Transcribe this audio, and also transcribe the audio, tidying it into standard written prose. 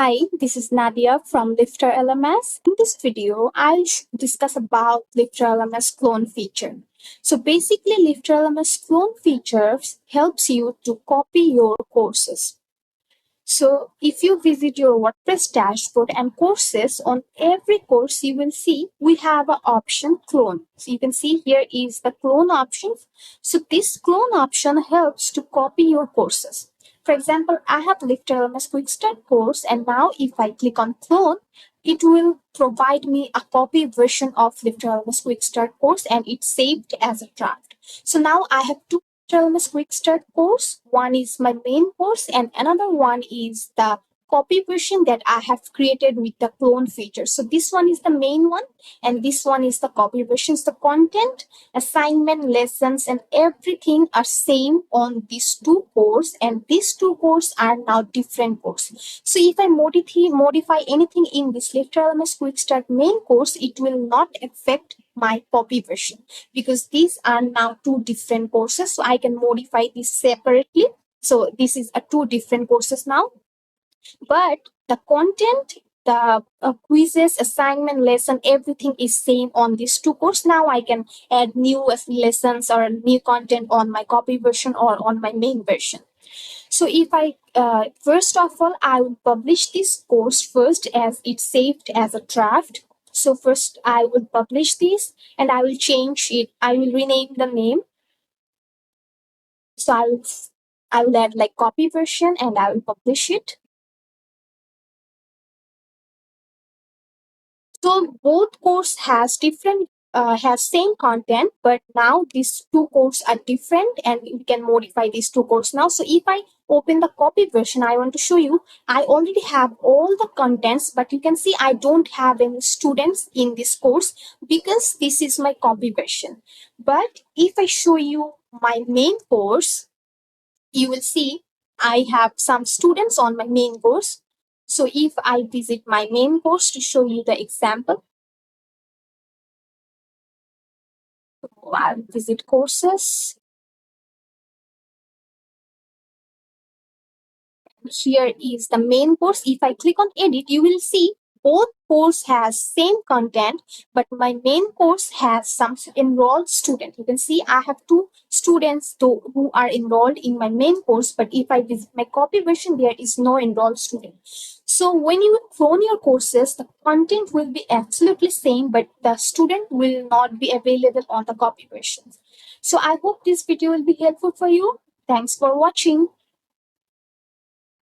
Hi, this is Nadia from LifterLMS. In this video, I'll discuss about LifterLMS clone feature. So basically, LifterLMS clone features helps you to copy your courses. So if you visit your WordPress dashboard and courses, on every course you will see we have an option clone. So you can see here is the clone option. So this clone option helps to copy your courses. For example, I have LifterLMS Quick Start course, and now if I click on clone, it will provide me a copy version of LifterLMS Quick Start course, and it's saved as a draft. So now I have two LifterLMS Quick Start course. One is my main course, and another one is the copy version that I have created with the clone feature. So this one is the main one, and this one is the copy versions. The content, assignment, lessons, and everything are same on these two courses, and these two courses are now different courses. So if I modify anything in this LifterLMS Quick Start main course, it will not affect my copy version because these are now two different courses. So I can modify this separately. So this is a two different courses now. But the content, the quizzes, assignment, lesson, everything is same on these two courses. Now I can add new lessons or new content on my copy version or on my main version. So if I, first of all, I will publish this course first as it's saved as a draft. So first I will publish this and I will change it. I will rename the name. So I will add like copy version and I will publish it. So both course has different has same content, but now these two courses are different and we can modify these two courses now. So if I open the copy version, I want to show you, I already have all the contents, but you can see I don't have any students in this course because this is my copy version. But if I show you my main course, you will see I have some students on my main course. So if I visit my main course to show you the example, I'll visit courses. Here is the main course. If I click on edit, you will see both course has same content, but my main course has some enrolled student. You can see I have two students who are enrolled in my main course, but if I visit my copy version, there is no enrolled student. So when you clone your courses, the content will be absolutely same, but the student will not be available on the copy version. So I hope this video will be helpful for you. Thanks for watching.